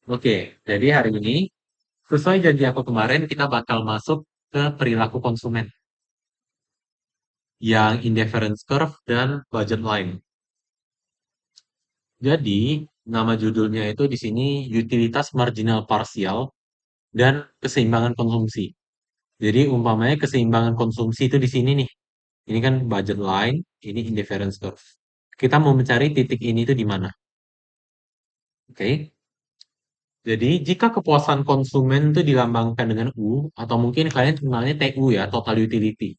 Oke, jadi hari ini sesuai janji aku kemarin kita bakal masuk ke perilaku konsumen yang indifference curve dan budget line. Jadi, nama judulnya itu di sini utilitas marginal parsial dan keseimbangan konsumsi. Jadi, umpamanya keseimbangan konsumsi itu di sini nih. Ini kan budget line, ini indifference curve. Kita mau mencari titik ini itu di mana? Oke. Jadi, jika kepuasan konsumen itu dilambangkan dengan U, atau mungkin kalian kenalnya TU ya, total utility.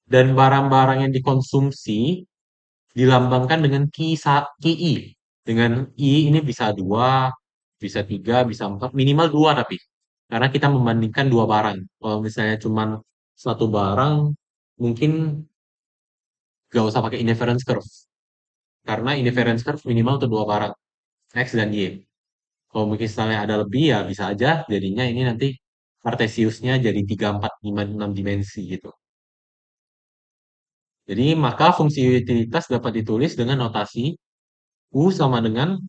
Dan barang-barang yang dikonsumsi dilambangkan dengan ki I. Dengan I ini bisa dua, bisa tiga, bisa empat, minimal dua tapi. Karena kita membandingkan dua barang. Kalau misalnya cuma satu barang, mungkin gak usah pakai indifference curve. Karena indifference curve minimal untuk dua barang, X dan Y. Kalau mungkin misalnya ada lebih ya bisa aja jadinya ini nanti Cartesiusnya jadi 3, 4, 5, 6 dimensi gitu. Jadi maka fungsi utilitas dapat ditulis dengan notasi U sama dengan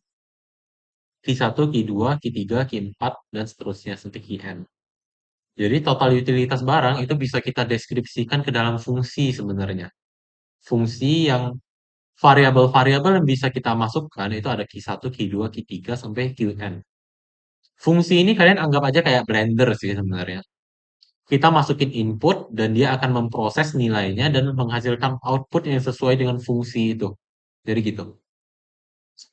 Q1, Q2, Q3, Q4, dan seterusnya sampai Qn. Jadi total utilitas barang itu bisa kita deskripsikan ke dalam fungsi sebenarnya. Fungsi yang variabel-variabel yang bisa kita masukkan itu ada Q1, Q2, Q3, sampai Qn. Fungsi ini kalian anggap aja kayak blender sih sebenarnya. Kita masukin input dan dia akan memproses nilainya dan menghasilkan output yang sesuai dengan fungsi itu. Jadi gitu.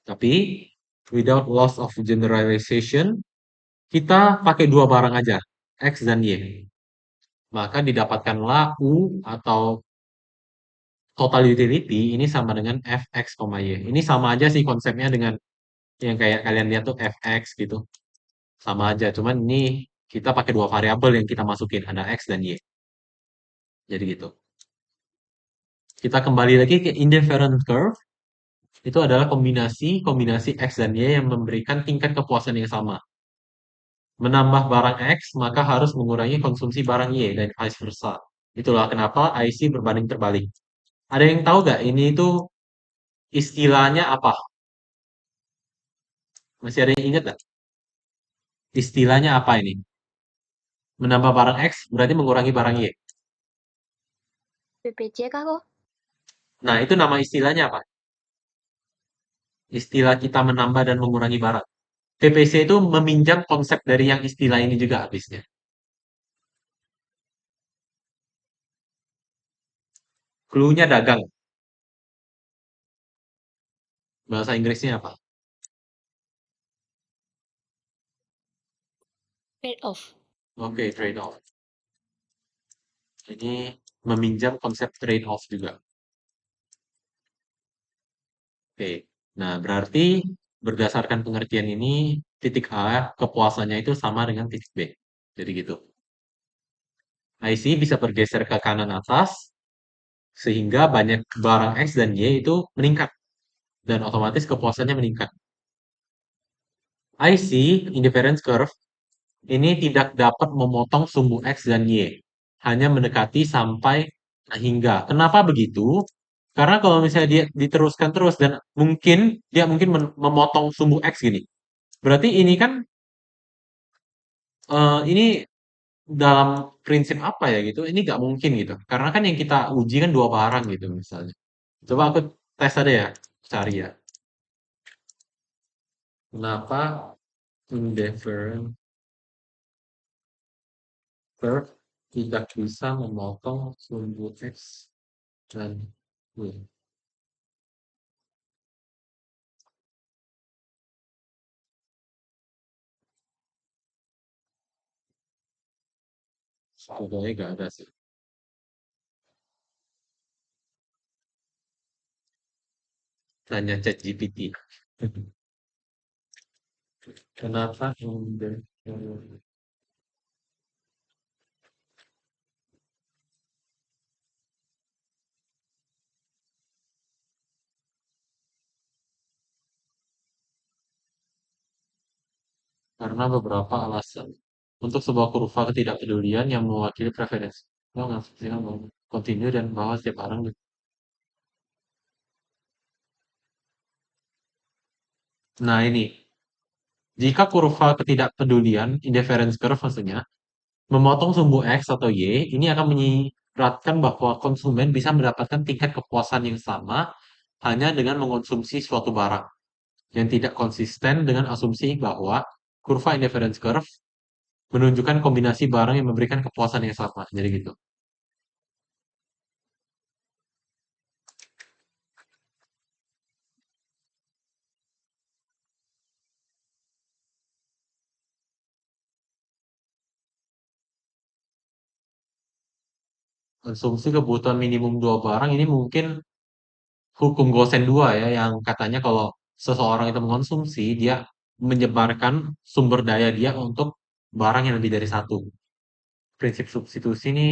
Tapi without loss of generalization, kita pakai dua barang aja, X dan Y. Maka didapatkanlah U atau total utility ini sama dengan Fx, Y. Ini sama aja sih konsepnya dengan yang kayak kalian lihat tuh Fx gitu. Sama aja, cuman ini kita pakai dua variabel yang kita masukin, ada X dan Y. Jadi gitu. Kita kembali lagi ke indifferent curve. Itu adalah kombinasi X dan Y yang memberikan tingkat kepuasan yang sama. Menambah barang X, maka harus mengurangi konsumsi barang Y dan vice versa. Itulah kenapa IC berbanding terbalik. Ada yang tahu nggak ini itu istilahnya apa? Masih ada yang ingat nggak? Istilahnya apa ini? Menambah barang X berarti mengurangi barang Y. PPC kah kok? Nah, itu nama istilahnya apa? Istilah kita menambah dan mengurangi barang. PPC itu meminjam konsep dari yang istilah ini juga habisnya. Clue-nya dagang. Bahasa Inggrisnya apa? Trade off. Oke, trade-off. Ini meminjam konsep trade-off juga. Oke. Nah, berarti berdasarkan pengertian ini, titik A kepuasannya itu sama dengan titik B. Jadi gitu. IC bisa bergeser ke kanan atas, sehingga banyak barang X dan Y itu meningkat. Dan otomatis kepuasannya meningkat. IC, indifference curve, ini tidak dapat memotong sumbu X dan Y. Hanya mendekati sampai hingga. Kenapa begitu? Karena kalau misalnya dia diteruskan terus dan mungkin dia mungkin memotong sumbu X gini. Berarti ini kan ini dalam prinsip apa ya gitu? Ini nggak mungkin gitu. Karena kan yang kita uji kan dua barang gitu misalnya. Coba aku tes aja ya, cari ya. Kenapa indifferent curve tidak bisa memotong sumbu X dan Y? Sebetulnya nggak ada sih. Tanya ChatGPT. Kenapa indifferent? Karena beberapa alasan. Untuk sebuah kurva ketidakpedulian yang mewakili preferensi. Oh, nggak sih, continue dan bahwa setiap orang. Nah ini. Jika kurva ketidakpedulian, indifference curve maksudnya, memotong sumbu X atau Y, ini akan menyiratkan bahwa konsumen bisa mendapatkan tingkat kepuasan yang sama hanya dengan mengonsumsi suatu barang yang tidak konsisten dengan asumsi bahwa kurva indifference curve menunjukkan kombinasi barang yang memberikan kepuasan yang sama. Jadi gitu. Konsumsi kebutuhan minimum dua barang ini mungkin hukum Gosen 2 ya, yang katanya kalau seseorang itu mengonsumsi, dia menyebarkan sumber daya dia untuk barang yang lebih dari satu. Prinsip substitusi ini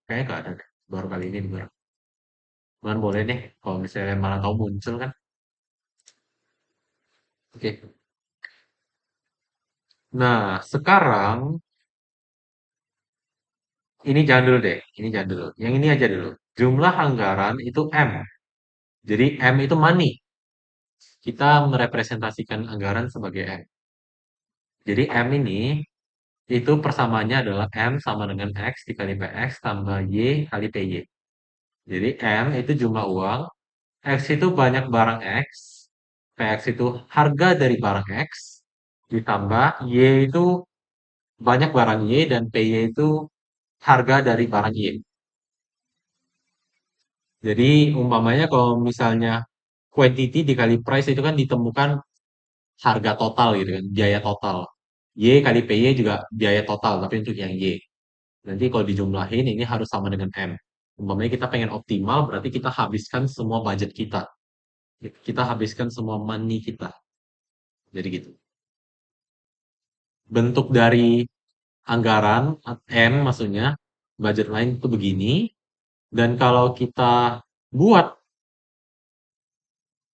kayaknya nggak ada deh. Baru kali ini dengar. Cuman boleh deh, kalau misalnya malah tahu muncul kan. Oke. Nah, sekarang ini jangan dulu deh. Ini jangan dulu. Yang ini aja dulu. Jumlah anggaran itu M. Jadi M itu money. Kita merepresentasikan anggaran sebagai M. Jadi M ini itu persamaannya adalah M sama dengan X dikali PX tambah Y kali PY. Jadi M itu jumlah uang, X itu banyak barang X, PX itu harga dari barang X, ditambah Y itu banyak barang Y dan PY itu harga dari barang Y. Jadi umpamanya kalau misalnya quantity dikali price itu kan ditemukan harga total gitu kan, biaya total. Y kali PY juga biaya total, tapi untuk yang Y. Nanti kalau dijumlahin ini harus sama dengan M. Umpamanya kita pengen optimal, berarti kita habiskan semua budget kita. Kita habiskan semua money kita. Jadi gitu. Bentuk dari anggaran, M maksudnya, budget line itu begini. Dan kalau kita buat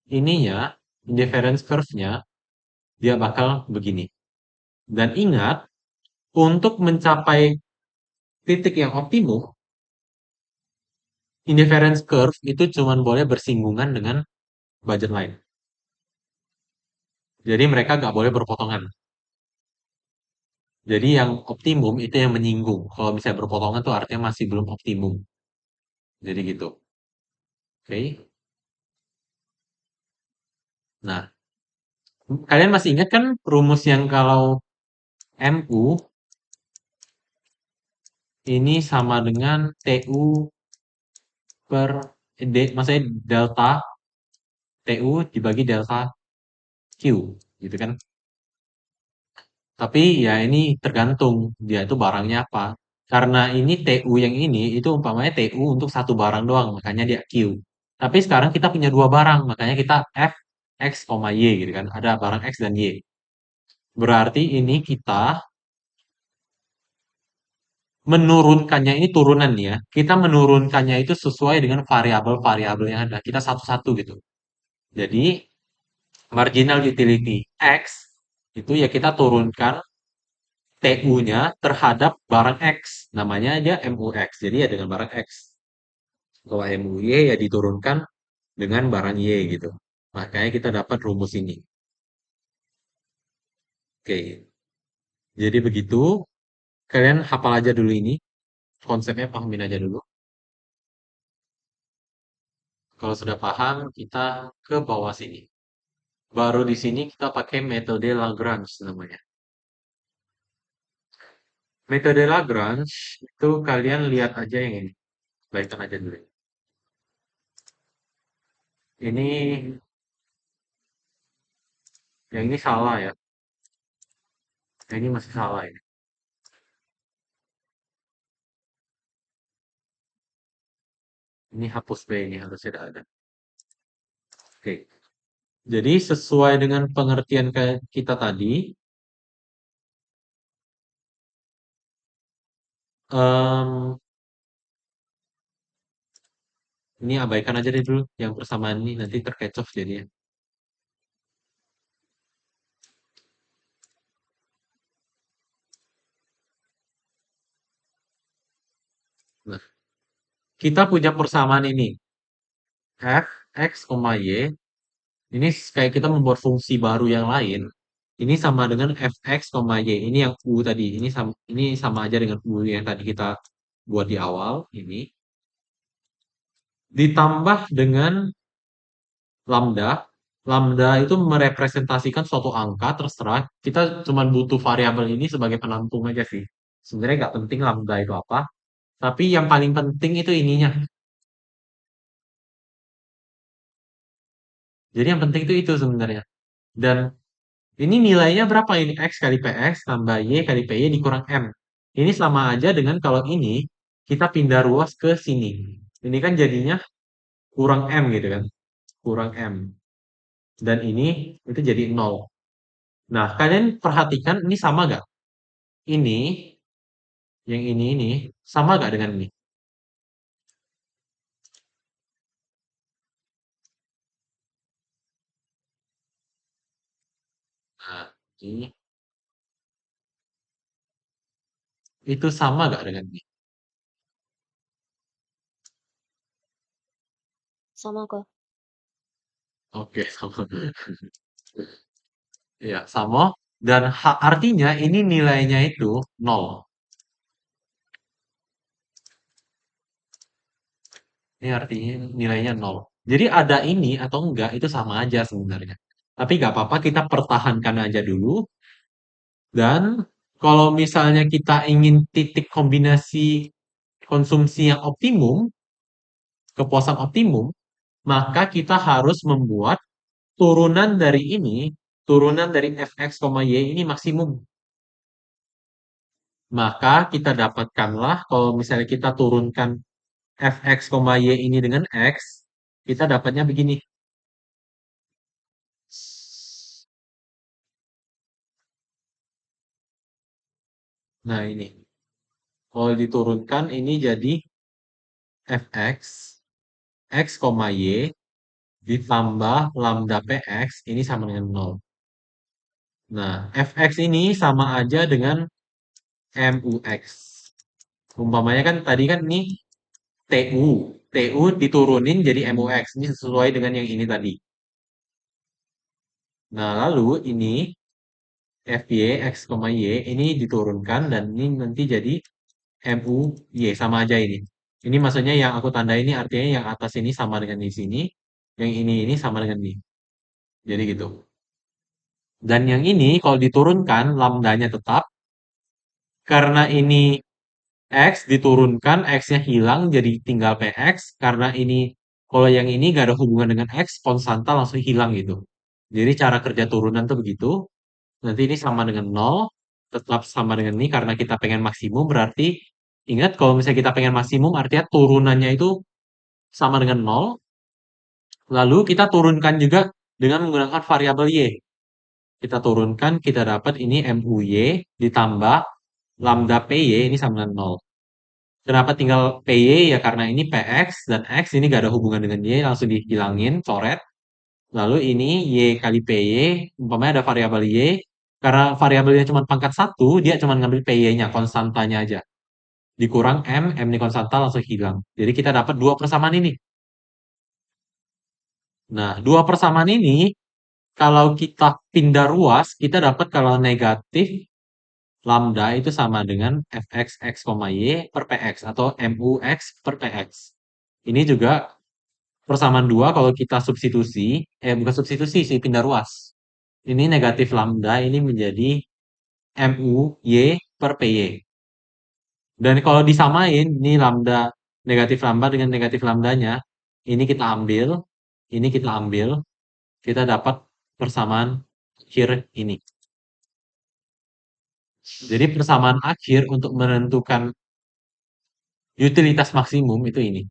ininya, indifference curve-nya, dia bakal begini. Dan ingat, untuk mencapai titik yang optimum, indifference curve itu cuma boleh bersinggungan dengan budget line. Jadi mereka nggak boleh berpotongan. Jadi yang optimum itu yang menyinggung. Kalau misalnya berpotongan tuh artinya masih belum optimum. Jadi gitu. Oke. Nah, kalian masih ingat kan rumus yang kalau MU ini sama dengan TU per maksudnya delta TU dibagi delta Q gitu kan. Tapi ya ini tergantung dia itu barangnya apa. Karena ini TU yang ini itu umpamanya TU untuk satu barang doang, makanya dia Q. Tapi sekarang kita punya dua barang, makanya kita F X, Y gitu kan. Ada barang X dan Y. Berarti ini kita menurunkannya ini turunan ya. Kita menurunkannya itu sesuai dengan variabel-variabel yang ada. Kita satu-satu gitu. Jadi marginal utility X itu ya kita turunkan TU-nya terhadap barang X. Namanya aja MUX. Jadi ya dengan barang X. Kalau MUY ya diturunkan dengan barang Y gitu. Makanya kita dapat rumus ini. Oke. Jadi begitu. Kalian hafal aja dulu ini. Konsepnya pahamin aja dulu. Kalau sudah paham, kita ke bawah sini. Baru di sini kita pakai metode Lagrange namanya. Metode Lagrange itu kalian lihat aja yang ini. Baikkan aja dulu. Ini yang ini salah ya. Yang ini masih salah ini. Ini hapus B ini harus tidak ada. Oke. Jadi sesuai dengan pengertian kita tadi, em, ini abaikan aja deh dulu yang persamaan ini nanti terkecoh jadinya. Nah, kita punya persamaan ini. F, X, Y. Ini kayak kita membuat fungsi baru yang lain. Ini sama dengan fx, y. Ini yang u tadi. Ini sama aja dengan u yang tadi kita buat di awal. Ini ditambah dengan lambda. Lambda itu merepresentasikan suatu angka, terserah. Kita cuma butuh variabel ini sebagai penampung aja sih. Sebenarnya nggak penting lambda itu apa. Tapi yang paling penting itu ininya. Jadi yang penting itu sebenarnya. Dan ini nilainya berapa ini? X kali PX tambah Y kali PY dikurang M. Ini sama aja dengan kalau ini kita pindah ruas ke sini. Ini kan jadinya kurang M gitu kan. Kurang M. Dan ini itu jadi nol. Nah, kalian perhatikan ini sama gak? Ini, yang ini, sama gak dengan ini? Nah, ini, itu sama gak dengan ini? Sama kok. Oke, sama. Ya, sama. Dan artinya ini nilainya itu nol. Ini artinya nilainya nol. Jadi ada ini atau enggak itu sama aja sebenarnya. Tapi nggak apa-apa kita pertahankan aja dulu. Dan kalau misalnya kita ingin titik kombinasi konsumsi yang optimum, kepuasan optimum, maka kita harus membuat turunan dari ini, turunan dari fx, y ini maksimum. Maka kita dapatkanlah kalau misalnya kita turunkan fx, y ini dengan x, kita dapatnya begini. Nah, ini. Kalau diturunkan ini jadi fx, x, y ditambah lambda px ini sama dengan nol. Nah, fx ini sama aja dengan mux. Umpamanya kan tadi kan ini tu. Tu diturunin jadi mux. Ini sesuai dengan yang ini tadi. Nah, lalu ini fy, x, y ini diturunkan dan ini nanti jadi MUY sama aja ini. Ini maksudnya yang aku tanda ini artinya yang atas ini sama dengan di sini, yang ini sama dengan ini. Jadi gitu. Dan yang ini kalau diturunkan lambdanya tetap karena ini X diturunkan X-nya hilang jadi tinggal PX karena ini kalau yang ini gak ada hubungan dengan X konstanta langsung hilang gitu. Jadi cara kerja turunan tuh begitu. Nanti ini sama dengan nol, tetap sama dengan ini karena kita pengen maksimum berarti ingat kalau misalnya kita pengen maksimum artinya turunannya itu sama dengan nol. Lalu kita turunkan juga dengan menggunakan variabel Y. Kita turunkan, kita dapat ini MUY ditambah lambda PY ini sama dengan nol. Kenapa tinggal PY? Ya karena ini PX dan X ini gak ada hubungan dengan Y, langsung dihilangin, coret. Lalu ini Y kali PY, umpamanya ada variabel Y, karena variabelnya cuma pangkat satu, dia cuma ngambil PY-nya, konstantanya aja. Dikurang M ini konstanta langsung hilang. Jadi kita dapat dua persamaan ini. Nah, dua persamaan ini kalau kita pindah ruas, kita dapat kalau negatif lambda itu sama dengan fx, x, y per px atau mux per px. Ini juga persamaan dua kalau kita substitusi, bukan substitusi sih, pindah ruas. Ini negatif lambda ini menjadi muy per py. Dan kalau disamain, ini lambda, negatif lambda dengan negatif lambdanya, ini kita ambil, ini kita ambil, kita dapat persamaan akhir ini. Jadi persamaan akhir untuk menentukan utilitas maksimum itu ini.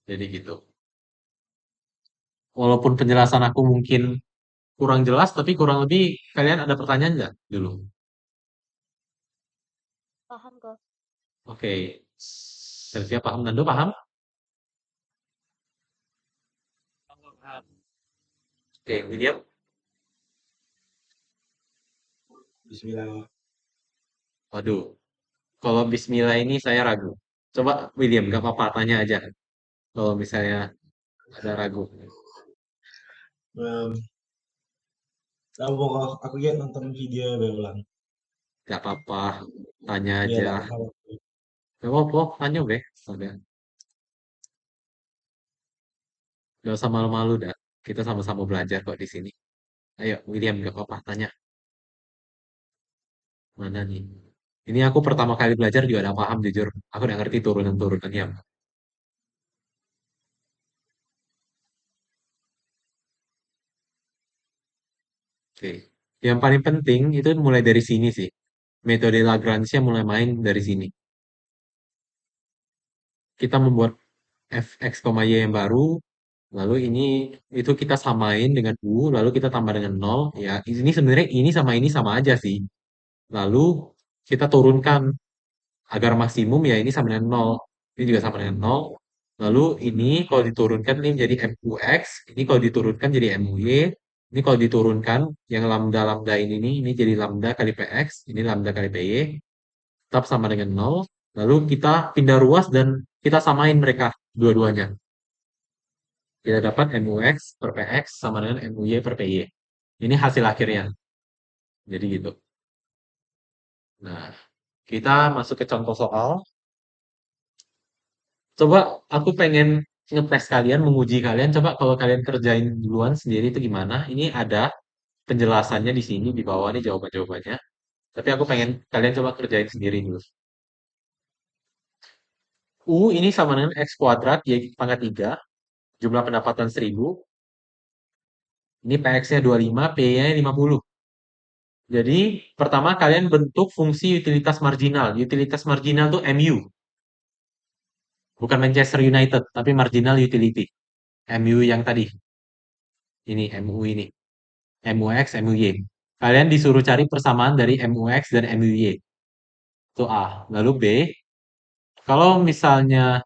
Jadi gitu. Walaupun penjelasan aku mungkin kurang jelas, tapi kurang lebih kalian ada pertanyaan nggak dulu? Paham kok. Oke. Sylvia paham, Nando paham? Oke, William. Bismillah. Waduh, kalau Bismillah ini saya ragu. Coba William, nggak apa-apa, tanya aja. Kalau misalnya ada ragu. Um, Tahu kok, aku ya nonton video berulang. Gak apa-apa, tanya Iya aja. lah, apa. Gak apa-apa, tanya be. Udah. Gak usah malu-malu dah. Kita sama-sama belajar kok di sini. Ayo, William, gak apa-apa, tanya. Mana nih? Ini aku pertama kali belajar juga udah paham jujur. Aku udah ngerti turunan-turunannya. Oke. Yang paling penting itu mulai dari sini sih. Metode Lagrange mulai main dari sini. Kita membuat fx, y yang baru, lalu itu kita samain dengan u, lalu kita tambah dengan nol. Ya, ini sebenarnya ini sama aja sih. Lalu kita turunkan agar maksimum ya ini sama dengan nol. Ini juga sama dengan nol. Lalu ini kalau diturunkan ini menjadi mux, ini kalau diturunkan jadi muy, ini kalau diturunkan yang lambda-lambda ini jadi lambda kali px, ini lambda kali py, tetap sama dengan nol. Lalu kita pindah ruas dan kita samain mereka dua-duanya. Kita dapat mux per px sama dengan muy per py. Ini hasil akhirnya. Jadi gitu. Nah, kita masuk ke contoh soal. Coba aku pengen ngetes kalian, menguji kalian. Coba kalau kalian kerjain duluan sendiri itu gimana? Ini ada penjelasannya di sini di bawah nih jawaban-jawabannya. Tapi aku pengen kalian coba kerjain sendiri dulu. U ini sama dengan X kuadrat, Y pangkat 3. Jumlah pendapatan 1000. Ini PX-nya 25, P-nya 50. Jadi, pertama kalian bentuk fungsi utilitas marginal. Utilitas marginal tuh MU. Bukan Manchester United, tapi marginal utility. MU yang tadi. Ini, MU ini. MUX, MUY. Kalian disuruh cari persamaan dari MUX dan MUY. Itu A. Lalu B, kalau misalnya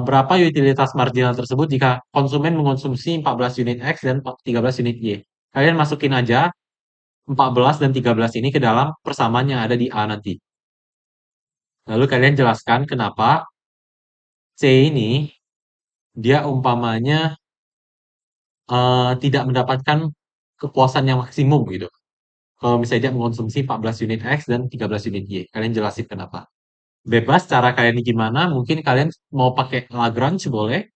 berapa utilitas marginal tersebut jika konsumen mengonsumsi 14 unit X dan 13 unit Y. Kalian masukin aja 14 dan 13 ini ke dalam persamaan yang ada di A nanti. Lalu kalian jelaskan kenapa C ini dia umpamanya tidak mendapatkan kepuasan yang maksimum gitu. Kalau misalnya dia mengonsumsi 14 unit X dan 13 unit Y. Kalian jelasin kenapa. Bebas cara kalian gimana, mungkin kalian mau pakai Lagrange boleh,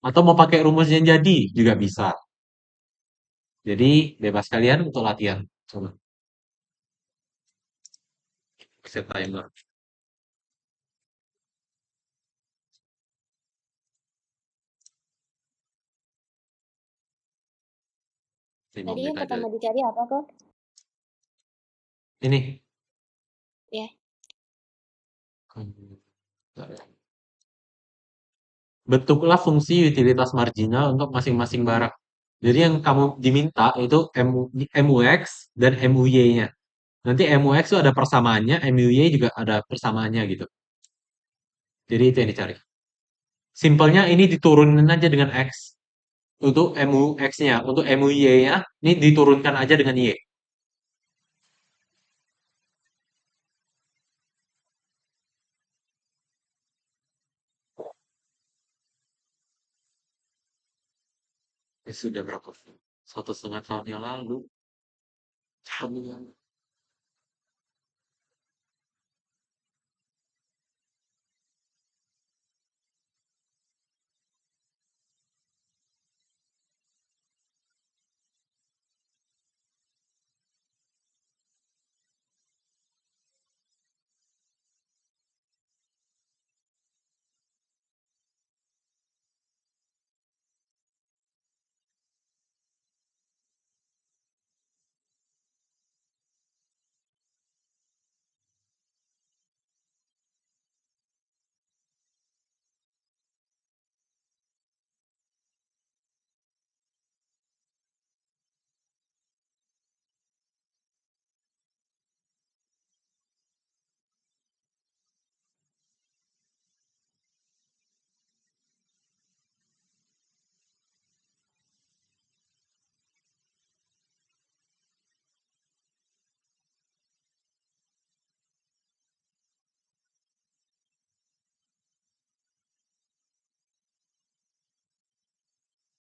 atau mau pakai rumus yang jadi juga bisa. Jadi bebas kalian untuk latihan. Coba set timer 5 Tadi menit yang aja. pertama dicari apa kok? Ini. Ya. Bentar ya. Bentuklah fungsi utilitas marginal untuk masing-masing barang. Jadi yang kamu diminta itu MUX dan MUY-nya. Nanti MUX itu ada persamaannya, MUY juga ada persamaannya gitu. Jadi itu yang dicari. Simpelnya ini diturunin aja dengan X. Untuk MUX-nya, untuk MUY-nya, ini diturunkan aja dengan Y. Sudah berapa? 1,5 tahun yang lalu.